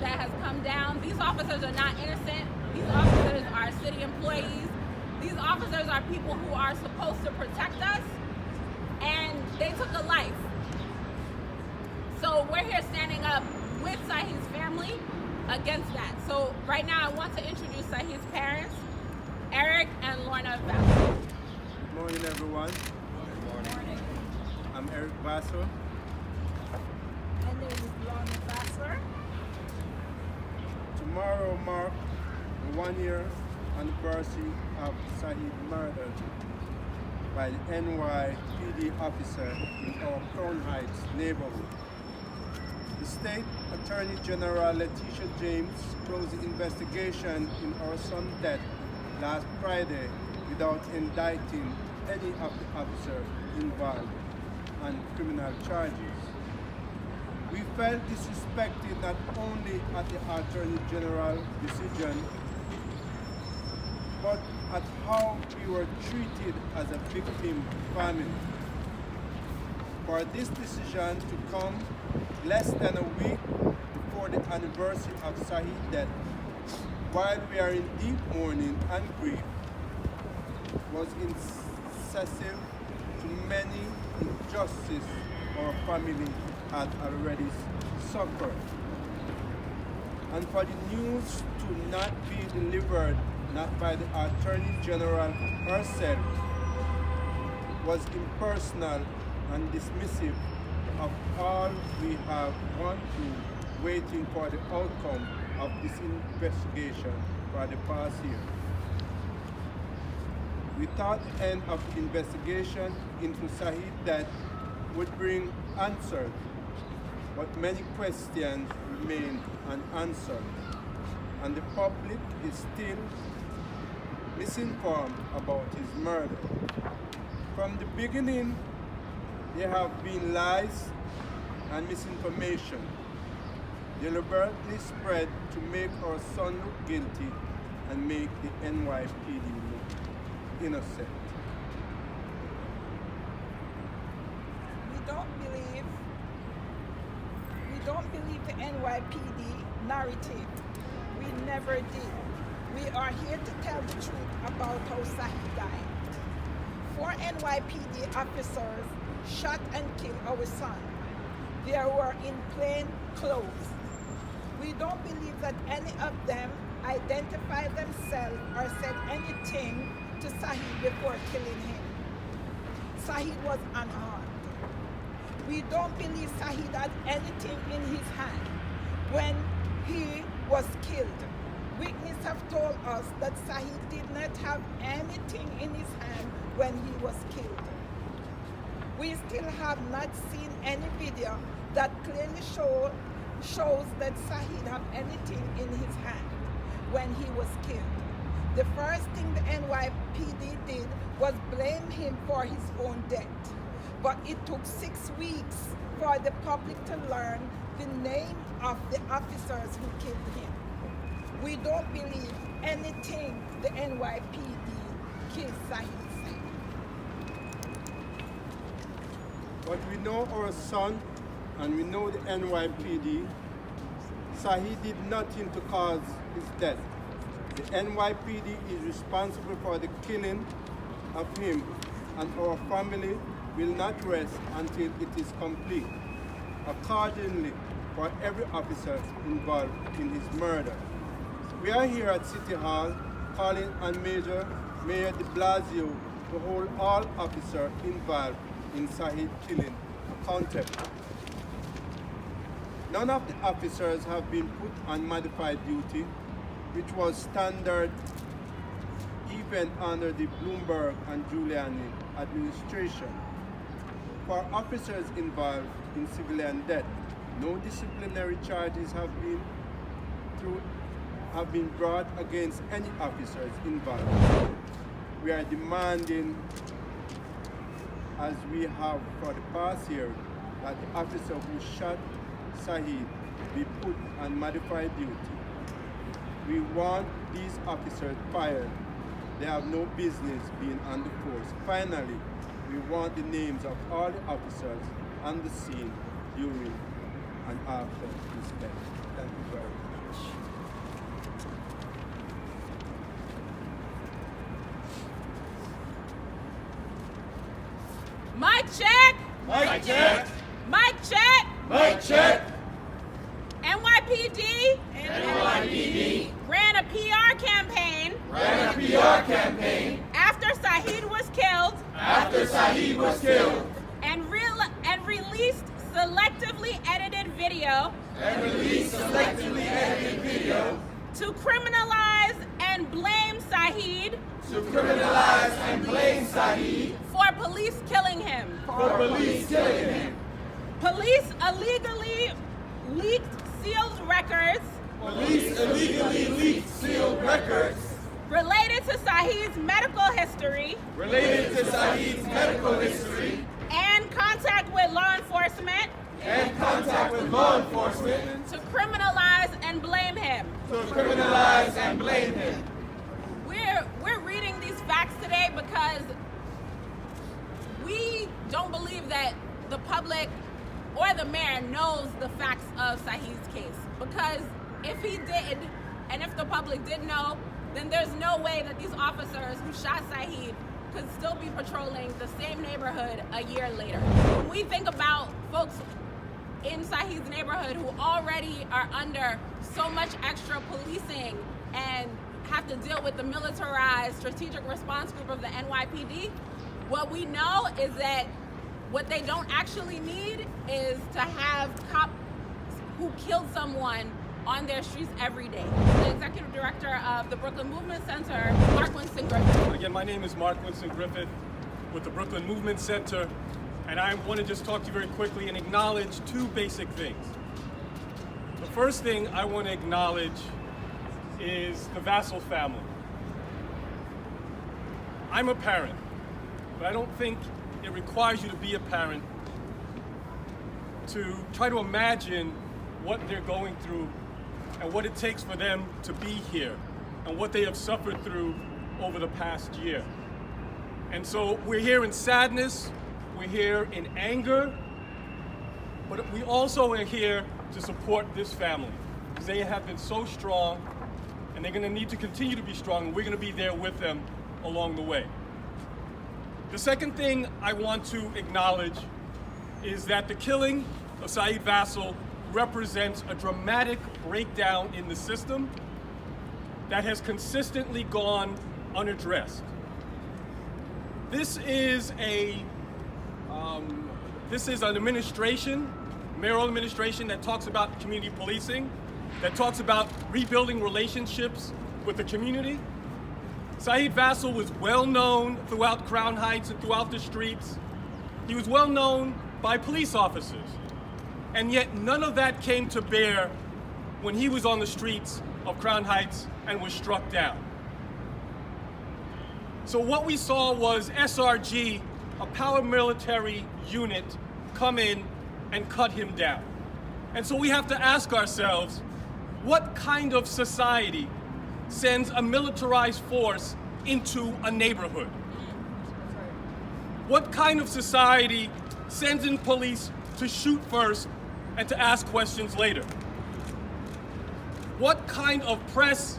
that has come down. These officers are not innocent. These officers are city employees. These officers are people who are supposed to protect us, and they took a life. So we're here standing up with Saheed's family against that. So right now I want to introduce Saheed's parents, Eric and Lorna Vassell. Good morning, everyone. Good morning. I'm Eric Vassell. And there is Lorna Vassell. Tomorrow marks the 1-year anniversary of Saheed murder by the NYPD officer in our Crown Heights neighborhood. The State Attorney General Letitia James closed the investigation in our son's death last Friday without indicting any of the officers involved on criminal charges. We felt disrespected not only at the Attorney General's decision, but at how we were treated as a victim family. For this decision to come less than a week before the anniversary of Saheed's death, while we are in deep mourning and grief, was excessive to many injustices our family had already suffered. And for the news to not be delivered, not by the Attorney General herself, was impersonal and dismissive of all we have gone through waiting for the outcome of this investigation for the past year. We thought the end of the investigation into Saheed's death would bring answers, but many questions remain unanswered, and the public is still misinformed about his murder. From the beginning, there have been lies and misinformation deliberately spread to make our son look guilty and make the NYPD look innocent. We don't believe the NYPD narrative. We never did. We are here to tell the truth about how Saheed died. 4 NYPD officers shot and killed our son. They were in plain clothes. We don't believe that any of them identified themselves or said anything to Saheed before killing him. Saheed was unarmed. We don't believe Saheed had anything in his hand when he was killed. Witnesses have told us that Saheed did not have anything in his hand when he was killed. We still have not seen any video that clearly shows that Saheed had anything in his hand when he was killed. The first thing the NYPD did was blame him for his own death. But it took 6 weeks for the public to learn the name of the officers who killed him. We don't believe anything the NYPD killed Saheed said. But we know our son and we know the NYPD. Saheed did nothing to cause his death. The NYPD is responsible for the killing of him, and our family will not rest until it is complete. Accordingly, for every officer involved in his murder. We are here at City Hall calling on Mayor de Blasio to hold all officers involved in Saheed killing accountable. None of the officers have been put on modified duty, which was standard even under the Bloomberg and Giuliani administration. For officers involved in civilian death, no disciplinary charges have been brought against any officers involved. We are demanding, as we have for the past year, that the officer who shot Saheed be put on modified duty. We want these officers fired. They have no business being on the force. Finally, we want the names of all the officers on the scene during and after his death. Thank you very much. Mic check. Mic check. Mic check. NYPD NYPD ran a PR campaign ran a PR campaign after Saheed was killed after Saheed was killed and released selectively edited video and released selectively edited video to criminalize and blame Saheed to criminalize and blame Saheed for police killing him. for police killing him. Police illegally leaked sealed records Police illegally leaked sealed records related to Saheed's medical history related to Saheed's medical history and contact with law enforcement and contact with law enforcement to criminalize and blame him. to criminalize and blame him. We're reading these facts today because we don't believe that the public or the mayor knows the facts of Saheed's case. Because if he did, and if the public did know, then there's no way that these officers who shot Saheed could still be patrolling the same neighborhood a year later. When we think about folks in Saheed's neighborhood who already are under so much extra policing and have to deal with the militarized strategic response group of the NYPD, what we know is that what they don't actually need is to have cops who killed someone on their streets every day. The executive director of the Brooklyn Movement Center, Mark Winston Griffith. Again, my name is Mark Winston Griffith with the Brooklyn Movement Center, and I want to just talk to you very quickly and acknowledge two basic things. The first thing I want to acknowledge is the Vassell family. I'm a parent, but I don't think it requires you to be a parent to try to imagine what they're going through and what it takes for them to be here and what they have suffered through over the past year. And so we're here in sadness, we're here in anger, but we also are here to support this family because they have been so strong and they're gonna need to continue to be strong, and we're gonna be there with them along the way. The second thing I want to acknowledge is that the killing of Saheed Vassell represents a dramatic breakdown in the system that has consistently gone unaddressed. This is an administration, mayoral administration, that talks about community policing, that talks about rebuilding relationships with the community. Saheed Vassell was well known throughout Crown Heights and throughout the streets. He was well known by police officers. And yet none of that came to bear when he was on the streets of Crown Heights and was struck down. So what we saw was SRG, a paramilitary unit, come in and cut him down. And so we have to ask ourselves, what kind of society sends a militarized force into a neighborhood? What kind of society sends in police to shoot first and to ask questions later? What kind of press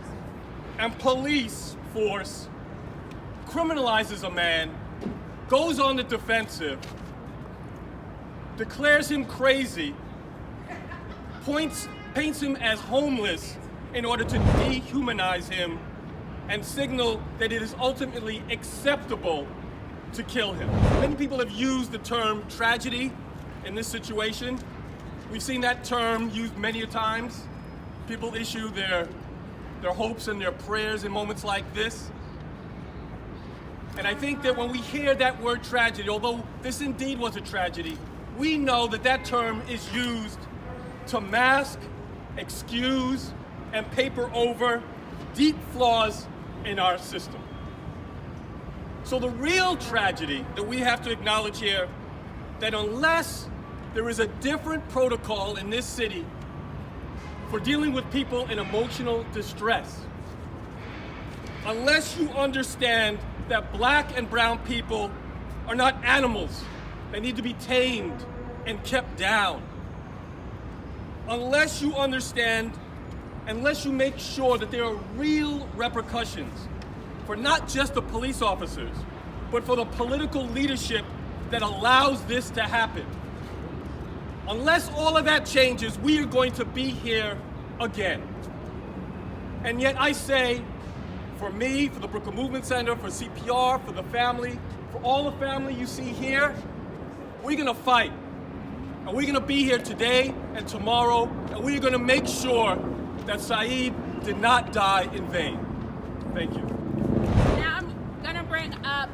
and police force criminalizes a man, goes on the defensive, declares him crazy, paints him as homeless in order to dehumanize him and signal that it is ultimately acceptable to kill him? Many people have used the term tragedy in this situation. We've seen that term used many a times. People issue their hopes and their prayers in moments like this. And I think that when we hear that word tragedy, although this indeed was a tragedy, we know that that term is used to mask, excuse, and paper over deep flaws in our system. So the real tragedy that we have to acknowledge here, that unless there is a different protocol in this city for dealing with people in emotional distress, unless you understand that black and brown people are not animals that need to be tamed and kept down, unless you understand, unless you make sure that there are real repercussions for not just the police officers, but for the political leadership that allows this to happen, Unless all of that changes, we are going to be here again. And yet I say, for me, for the Brooklyn Movement Center, for CPR, for the family, for all the family you see here, we're gonna fight. And we're gonna be here today and tomorrow, and we're gonna make sure that Saheed did not die in vain. Thank you. Now I'm gonna bring up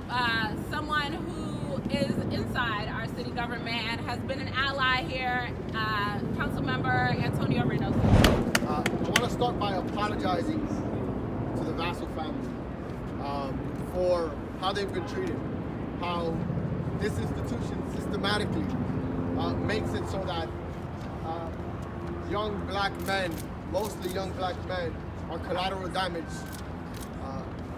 someone who is inside our city government and has been an ally here, Councilmember Antonio Reynoso. I want to start by apologizing to the Vassell family for how they've been treated, how this institution systematically makes it so that young black men, mostly young black men, are collateral damage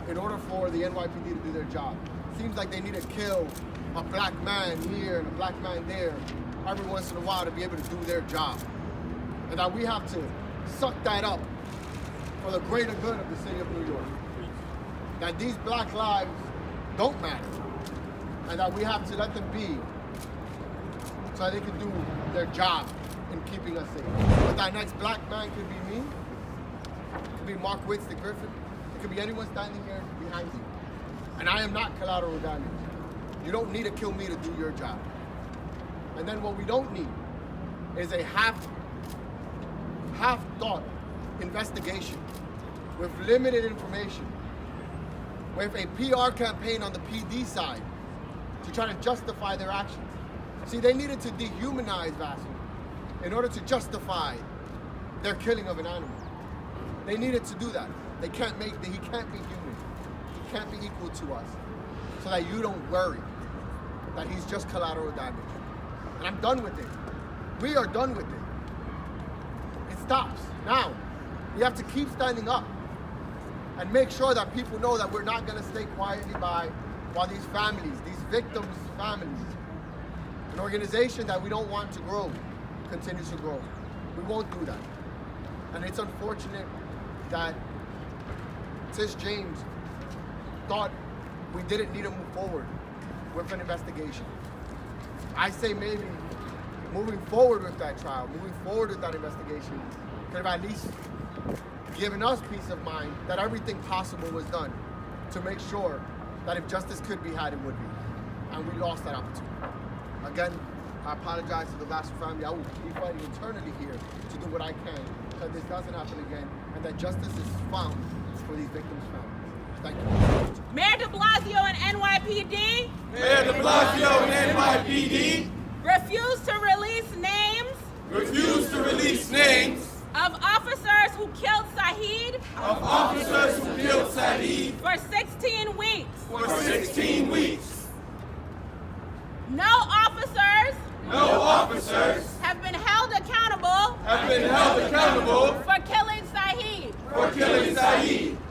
in order for the NYPD to do their job. Seems like they need to kill a black man here and a black man there every once in a while to be able to do their job. And that we have to suck that up for the greater good of the city of New York. That these black lives don't matter. And that we have to let them be so that they can do their job in keeping us safe. But that next black man could be me, it could be Mark Witz, the Griffin, it could be anyone standing here behind you. And I am not collateral damage. You don't need to kill me to do your job. And then what we don't need is a half-thought investigation with limited information, with a PR campaign on the PD side to try to justify their actions. See, they needed to dehumanize Vassell in order to justify their killing of an animal. They needed to do that. He can't be human. He can't be equal to us. So that you don't worry that he's just collateral damage. And I'm done with it. We are done with it. It stops. Now, we have to keep standing up and make sure that people know that we're not going to stay quietly by while these families, these victims' families, an organization that we don't want to grow, continues to grow. We won't do that. And it's unfortunate that Sis James thought we didn't need to move forward with an investigation. I say maybe moving forward with that trial, moving forward with that investigation, could have at least given us peace of mind that everything possible was done to make sure that if justice could be had, it would be. And we lost that opportunity. Again, I apologize to the Vassell family. I will be fighting eternally here to do what I can so this doesn't happen again and that justice is found for these victims' families. Thank you. Mayor de Blasio and NYPD Mayor de Blasio and NYPD refuse to release names of officers who killed Saheed for 16 weeks. No officers have been held accountable for killing Saheed.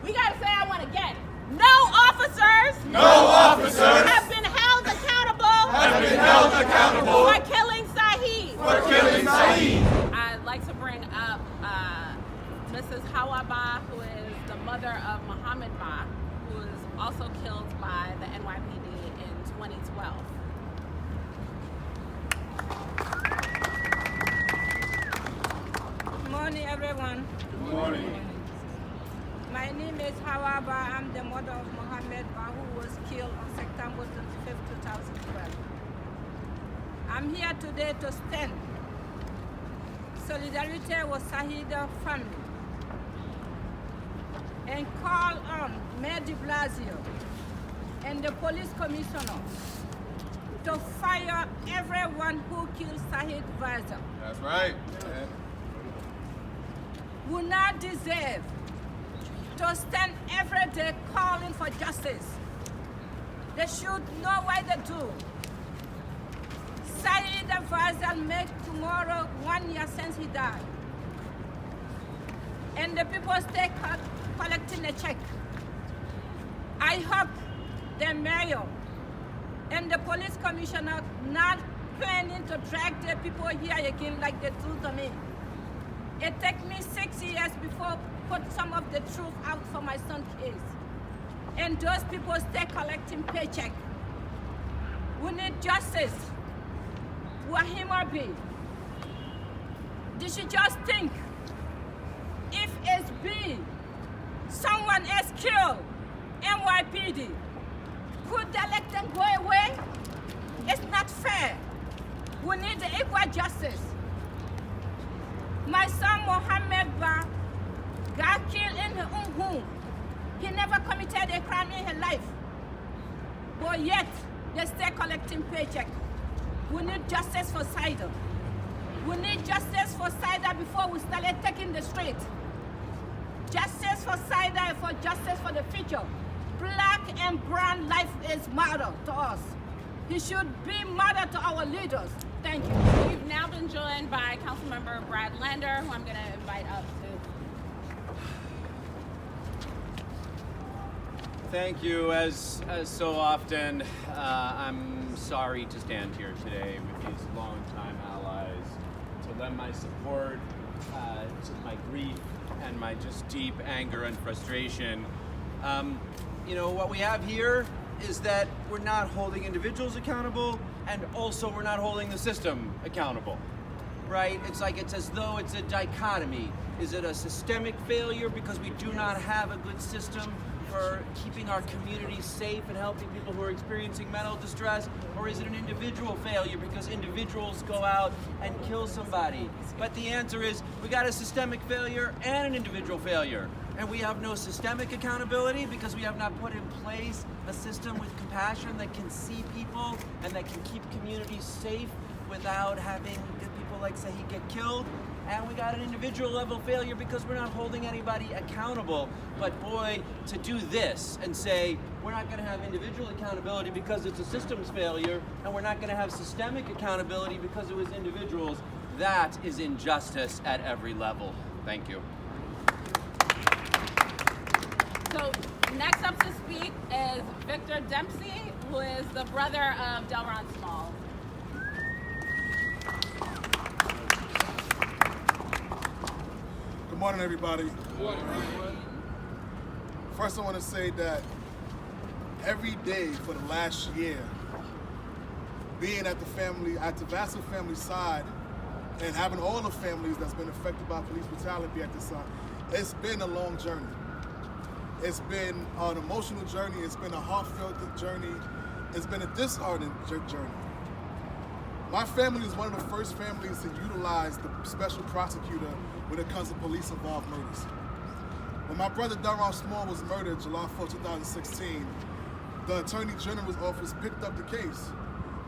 We gotta say that one again. No officers have been held accountable for killing Saheed. I'd like to bring up Mrs. Hawa Ba, who is the mother of Muhammad Ba, who was also killed by the NYPD in 2012. Good morning, everyone. Good morning. My name is Hawa Ba. I'm the mother of Muhammad Ba, who was killed on September 25, 2012. I'm here today to stand solidarity with Saheed's family and call on Mayor de Blasio and the police commissioner to fire everyone who killed Saheed Vassell. That's right. Who not deserve to stand every day calling for justice. They should know what they do. Saheed Vassell make tomorrow 1 year since he died. And the people stay collecting a check. I hope the mayor and the police commissioner not planning to drag the people here again like they do to me. It took me 6 years before put some of the truth out for my son's case. And those people stay collecting paycheck. We need justice. We're human beings. Did she just think if it's been someone else killed NYPD, could they let them go away? It's not fair. We need the equal justice. My son Mohammed Ba got killed in his own home. He never committed a crime in his life. But yet, they stay collecting paycheck. We need justice for Saheed. We need justice for Saheed before we started taking the street. Justice for Saheed and for justice for the future. Black and brown life is matter to us. He should be matter to our leaders. Thank you. We've now been joined by Councilmember Brad Lander, who I'm going to invite up to. Thank you. As so often, I'm sorry to stand here today with these longtime allies to lend my support to my grief and my just deep anger and frustration. You know, what we have here is that we're not holding individuals accountable, and also we're not holding the system accountable, right? It's like it's as though it's a dichotomy. Is it a systemic failure because we do not have a good system for keeping our communities safe and helping people who are experiencing mental distress? Or is it an individual failure because individuals go out and kill somebody? But the answer is we got a systemic failure and an individual failure. And we have no systemic accountability because we have not put in place a system with compassion that can see people and that can keep communities safe without having good people like Saheed get killed. And we got an individual level failure because we're not holding anybody accountable. But boy, to do this and say, we're not gonna have individual accountability because it's a systems failure, and we're not gonna have systemic accountability because it was individuals, that is injustice at every level. Thank you. So next up to speak is Victor Dempsey, who is the brother of Delron Small. Good morning, everybody. Good morning. First, I want to say that every day for the last year, being at the Vassell family side, and having all the families that's been affected by police brutality at this side, it's been a long journey. It's been an emotional journey. It's been a heartfelt journey. It's been a disheartening journey. My family is one of the first families to utilize the special prosecutor when it comes to police-involved murders. When my brother Delron Small was murdered July 4, 2016, the Attorney General's office picked up the case.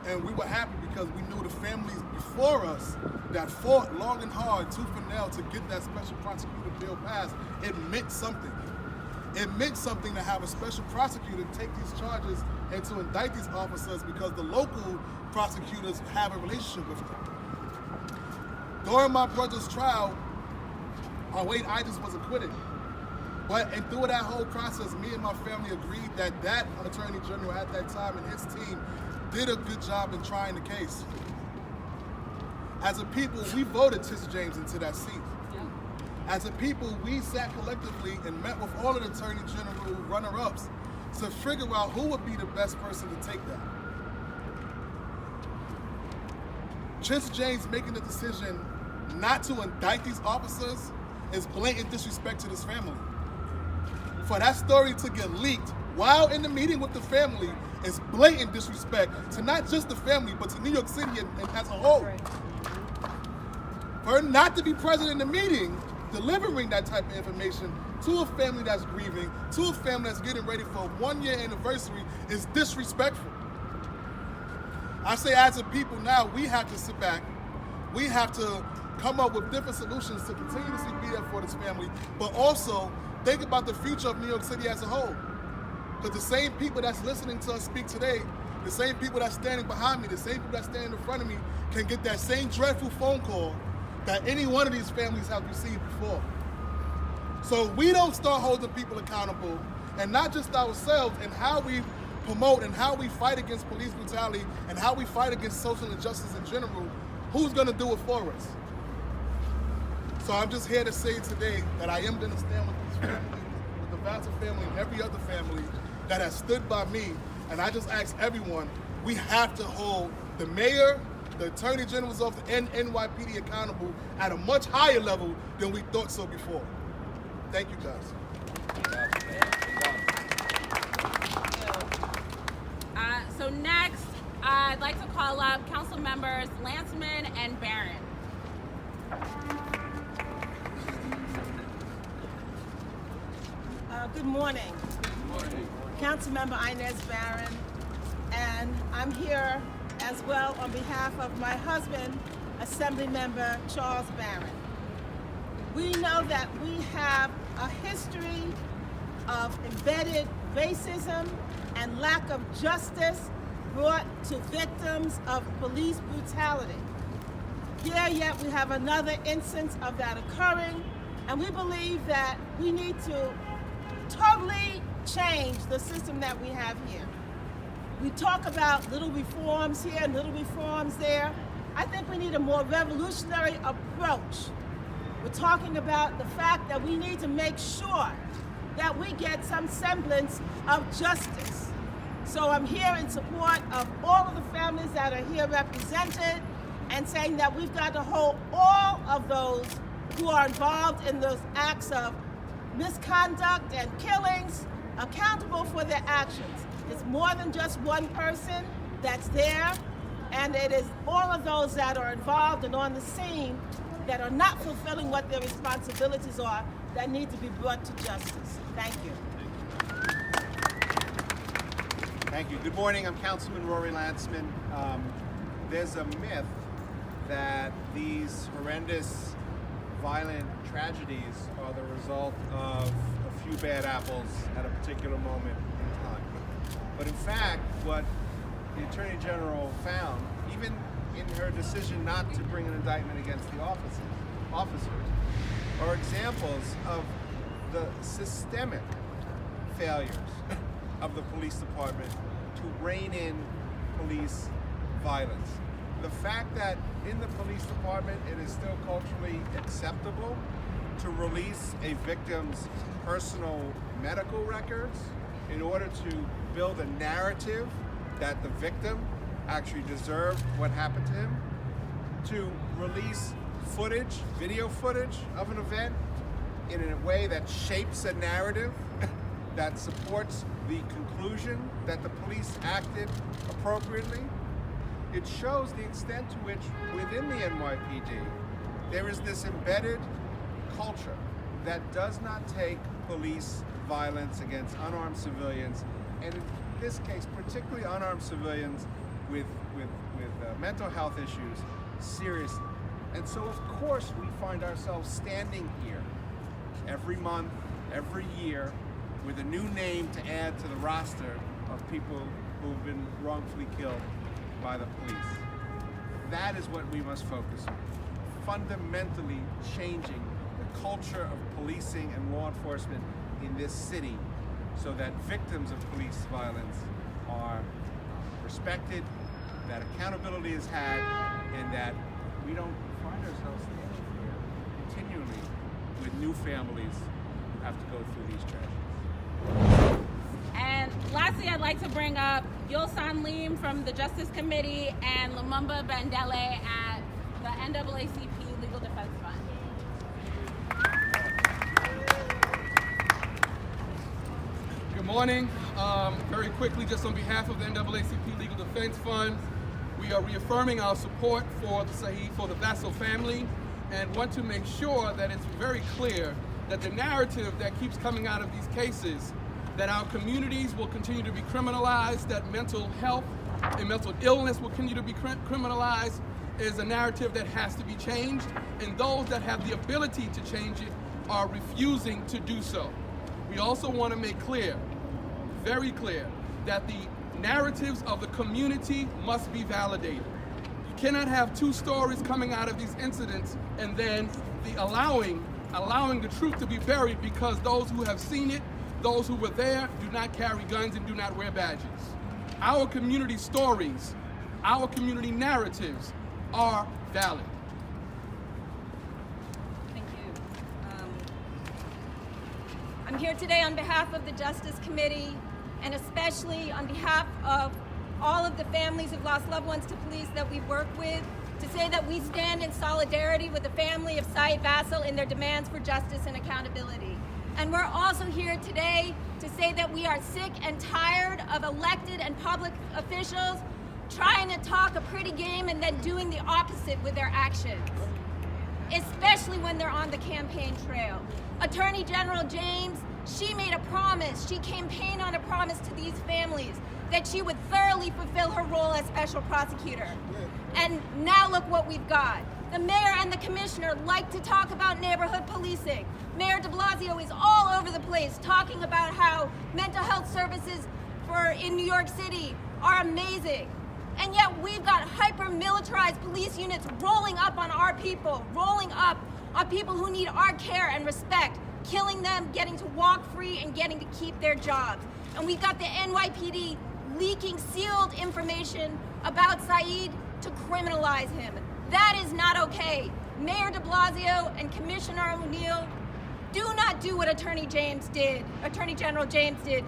And we were happy because we knew the families before us that fought long and hard, tooth and nail, to get that special prosecutor bill passed. It meant something. It meant something to have a special prosecutor take these charges and to indict these officers because the local prosecutors have a relationship with them. During my brother's trial, Wade Idris was acquitted. And through that whole process, me and my family agreed that Attorney General at that time and his team did a good job in trying the case. As a people, we voted Tish James into that seat. As a people, we sat collectively and met with all of the Attorney General runner-ups to figure out who would be the best person to take that. Tish James making the decision not to indict these officers is blatant disrespect to this family. For that story to get leaked while in the meeting with the family is blatant disrespect to not just the family, but to New York City and as a whole. For her not to be present in the meeting, delivering that type of information to a family that's grieving, to a family that's getting ready for a 1-year anniversary is disrespectful. I say as a people now, we have to sit back. We have to come up with different solutions to continuously be there for this family, but also think about the future of New York City as a whole. Because the same people that's listening to us speak today, the same people that's standing behind me, the same people that's standing in front of me can get that same dreadful phone call that any one of these families have received before. So we don't start holding people accountable, and not just ourselves, and how we promote and how we fight against police brutality and how we fight against social injustice in general, who's gonna do it for us? So I'm just here to say today that I am gonna stand with these families, with the Vassell family and every other family that has stood by me, and I just ask everyone, we have to hold the mayor, the Attorney General's office and NYPD accountable at a much higher level than we thought so before. Thank you, guys. So next, I'd like to call up council members Lanceman and Barron. Good morning. Good morning. Councilmember Inez Barron, and I'm here as well on behalf of my husband, Assemblymember Charles Barron. We know that we have a history of embedded racism and lack of justice brought to victims of police brutality. Here yet we have another instance of that occurring, and we believe that we need to totally change the system that we have here. We talk about little reforms here and little reforms there. I think we need a more revolutionary approach. We're talking about the fact that we need to make sure that we get some semblance of justice. So I'm here in support of all of the families that are here represented and saying that we've got to hold all of those who are involved in those acts of misconduct and killings accountable for their actions. It's more than just one person that's there, and it is all of those that are involved and on the scene that are not fulfilling what their responsibilities are that need to be brought to justice. Thank you. Thank you. Good morning. I'm Councilman Rory Lanceman. There's a myth that these horrendous, violent tragedies are the result of a few bad apples at a particular moment in time. But in fact, what the Attorney General found, even in her decision not to bring an indictment against the officers, are examples of the systemic failures of the police department to rein in police violence. The fact that in the police department it is still culturally acceptable to release a victim's personal medical records in order to build a narrative that the victim actually deserved what happened to him, to release footage, video footage of an event in a way that shapes a narrative that supports the conclusion that the police acted appropriately. It shows the extent to which within the NYPD there is this embedded culture that does not take police violence against unarmed civilians, and in this case particularly unarmed civilians with mental health issues, seriously. And so of course we find ourselves standing here every month, every year, with a new name to add to the roster of people who've been wrongfully killed by the police. That is what we must focus on. Fundamentally changing the culture of policing and law enforcement in this city so that victims of police violence are respected, that accountability is had, and that we don't find ourselves standing here continually with new families who have to go through these tragedies. And lastly, I'd like to bring up Yulsan Lim from the Justice Committee and Lumumba Bandele at the NAACP Legal Defense Fund. Good morning. Very quickly, just on behalf of the NAACP Legal Defense Fund, we are reaffirming our support for the Vassell family, and want to make sure that it's very clear that the narrative that keeps coming out of these cases, that our communities will continue to be criminalized, that mental health and mental illness will continue to be criminalized, is a narrative that has to be changed, and those that have the ability to change it are refusing to do so. We also want to make clear, very clear, that the narratives of the community must be validated. You cannot have two stories coming out of these incidents and then allowing the truth to be buried because those who have seen it, those who were there, do not carry guns and do not wear badges. Our community stories, our community narratives are valid. Thank you. I'm here today on behalf of the Justice Committee and especially on behalf of all of the families who've lost loved ones to police that we work with, to say that we stand in solidarity with the family of Saheed Vassell in their demands for justice and accountability. And we're also here today to say that we are sick and tired of elected and public officials trying to talk a pretty game and then doing the opposite with their actions, especially when they're on the campaign trail. Attorney General James, she made a promise, she campaigned on a promise to these families that she would thoroughly fulfill her role as special prosecutor. And now look what we've got. The mayor and the commissioner like to talk about neighborhood policing. Mayor de Blasio is all over the place talking about how mental health services in New York City are amazing. And yet we've got hyper-militarized police units rolling up on our people, rolling up on people who need our care and respect, killing them, getting to walk free, and getting to keep their jobs. And we've got the NYPD leaking sealed information about Saheed to criminalize him. That is not okay. Mayor de Blasio and Commissioner O'Neill, do not do what Attorney General James did.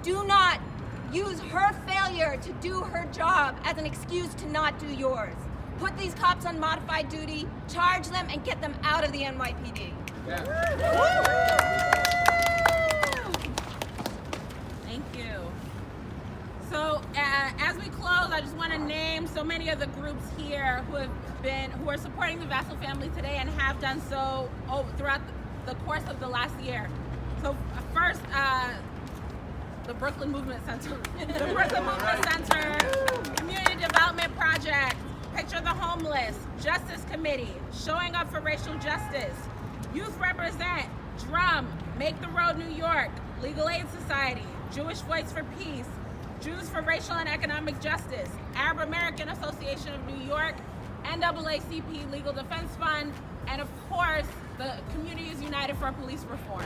Do not use her failure to do her job as an excuse to not do yours. Put these cops on modified duty, charge them, and get them out of the NYPD. Thank you. So as we close, I just want to name so many of the groups here who are supporting the Vassell family today and have done so throughout the course of the last year. So first, the Brooklyn Movement Center, Community Development Project, Picture the Homeless, Justice Committee, Showing Up for Racial Justice, Youth Represent, Drum, Make the Road New York, Legal Aid Society, Jewish Voice for Peace, Jews for Racial and Economic Justice, Arab American Association of New York, NAACP Legal Defense Fund, and of course, the Communities United for Police Reform.